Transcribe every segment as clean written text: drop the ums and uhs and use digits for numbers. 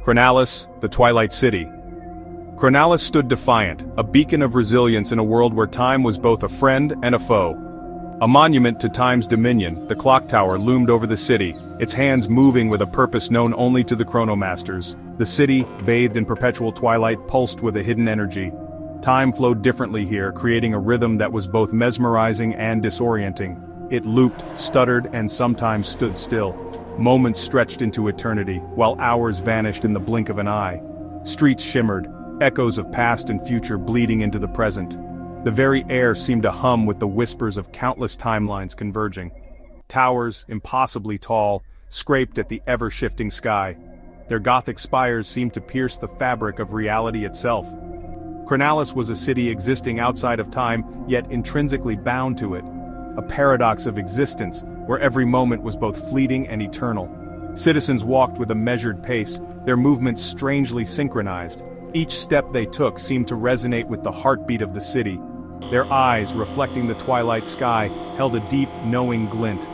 Chronalis, the Twilight City. Chronalis stood defiant, a beacon of resilience in a world where time was both a friend and a foe. A monument to time's dominion, the clock tower loomed over the city, its hands moving with a purpose known only to the chronomasters. The city, bathed in perpetual twilight, pulsed with a hidden energy. Time flowed differently here, creating a rhythm that was both mesmerizing and disorienting. It looped, stuttered, and sometimes stood still. Moments stretched into eternity, while hours vanished in the blink of an eye. Streets shimmered, echoes of past and future bleeding into the present. The very air seemed to hum with the whispers of countless timelines converging. Towers, impossibly tall, scraped at the ever-shifting sky. Their Gothic spires seemed to pierce the fabric of reality itself. Chronalis was a city existing outside of time, yet intrinsically bound to it. A paradox of existence, where every moment was both fleeting and eternal. Citizens walked with a measured pace, their movements strangely synchronized. Each step they took seemed to resonate with the heartbeat of the city. Their eyes, reflecting the twilight sky, held a deep, knowing glint.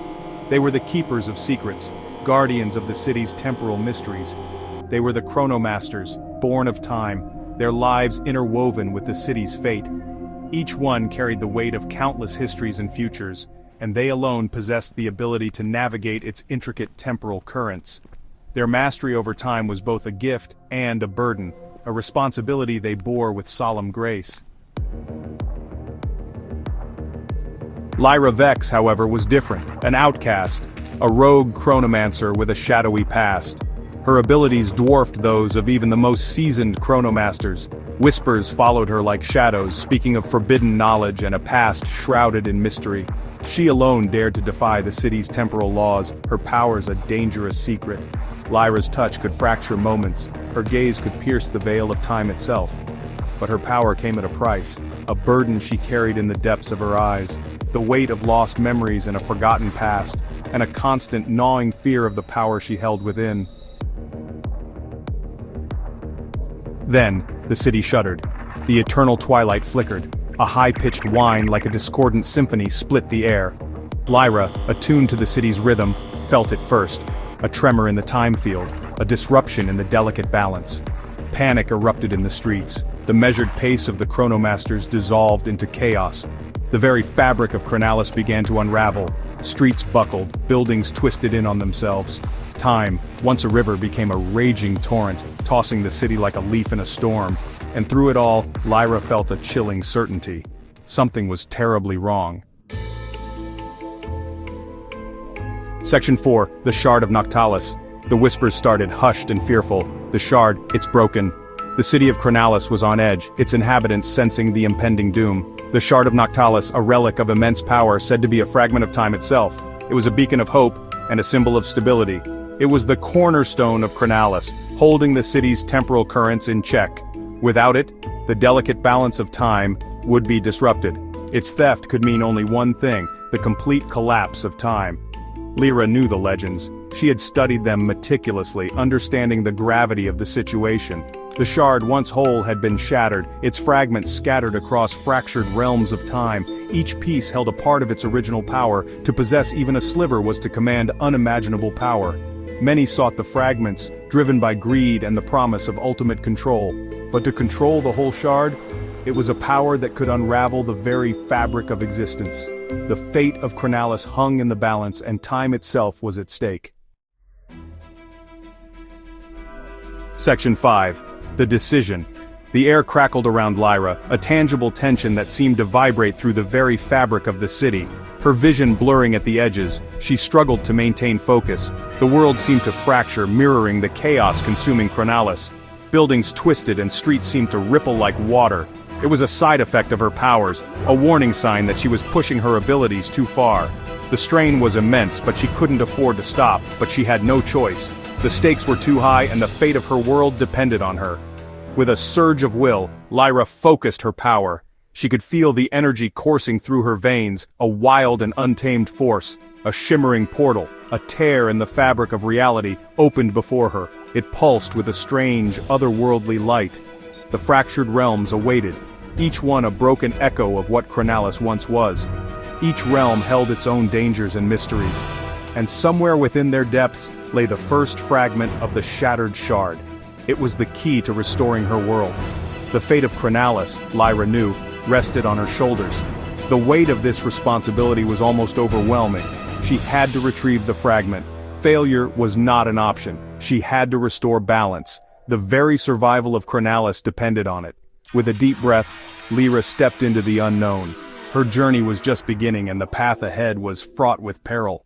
They were the keepers of secrets, guardians of the city's temporal mysteries. They were the chronomasters, born of time, their lives interwoven with the city's fate. Each one carried the weight of countless histories and futures, and they alone possessed the ability to navigate its intricate temporal currents. Their mastery over time was both a gift and a burden, a responsibility they bore with solemn grace. Lyra Vex, however, was different, an outcast, a rogue chronomancer with a shadowy past. Her abilities dwarfed those of even the most seasoned chronomasters. Whispers followed her like shadows, speaking of forbidden knowledge and a past shrouded in mystery. She alone dared to defy the city's temporal laws, her powers a dangerous secret. Lyra's touch could fracture moments, her gaze could pierce the veil of time itself. But her power came at a price, a burden she carried in the depths of her eyes, the weight of lost memories and a forgotten past, and a constant gnawing fear of the power she held within. Then, the city shuddered. The eternal twilight flickered. A high-pitched whine like a discordant symphony split the air. Lyra, attuned to the city's rhythm, felt it first. A tremor in the time field, a disruption in the delicate balance. Panic erupted in the streets. The measured pace of the chronomasters dissolved into chaos. The very fabric of Chronalis began to unravel. Streets buckled, buildings twisted in on themselves. Time, once a river, became a raging torrent, tossing the city like a leaf in a storm. And through it all, Lyra felt a chilling certainty. Something was terribly wrong. Section 4, the Shard of Noctalis. The whispers started, hushed and fearful. The shard, it's broken. The city of Chronalis was on edge, its inhabitants sensing the impending doom. The Shard of Noctalis, a relic of immense power said to be a fragment of time itself. It was a beacon of hope and a symbol of stability. It was the cornerstone of Chronalis, holding the city's temporal currents in check. Without it, the delicate balance of time would be disrupted. Its theft could mean only one thing, the complete collapse of time. Lyra knew the legends. She had studied them meticulously, understanding the gravity of the situation. The shard, once whole, had been shattered, its fragments scattered across fractured realms of time. Each piece held a part of its original power. To possess even a sliver was to command unimaginable power. Many sought the fragments, driven by greed and the promise of ultimate control. But to control the whole shard, it was a power that could unravel the very fabric of existence. The fate of Chronalis hung in the balance, and time itself was at stake. Section 5. The Decision. The air crackled around Lyra, a tangible tension that seemed to vibrate through the very fabric of the city. Her vision blurring at the edges, she struggled to maintain focus. The world seemed to fracture, mirroring the chaos consuming Chronalis. Buildings twisted and streets seemed to ripple like water. It was a side effect of her powers, a warning sign that she was pushing her abilities too far. The strain was immense, but she couldn't afford to stop, but she had no choice. The stakes were too high and the fate of her world depended on her. With a surge of will, Lyra focused her power. She could feel the energy coursing through her veins, a wild and untamed force. A shimmering portal, a tear in the fabric of reality, opened before her. It pulsed with a strange, otherworldly light. The fractured realms awaited, each one a broken echo of what Chronalis once was. Each realm held its own dangers and mysteries. And somewhere within their depths lay the first fragment of the shattered shard. It was the key to restoring her world. The fate of Chronalis, Lyra knew, rested on her shoulders. The weight of this responsibility was almost overwhelming. She had to retrieve the fragment. Failure was not an option. She had to restore balance. The very survival of Chronalis depended on it. With a deep breath, Lyra stepped into the unknown. Her journey was just beginning and the path ahead was fraught with peril.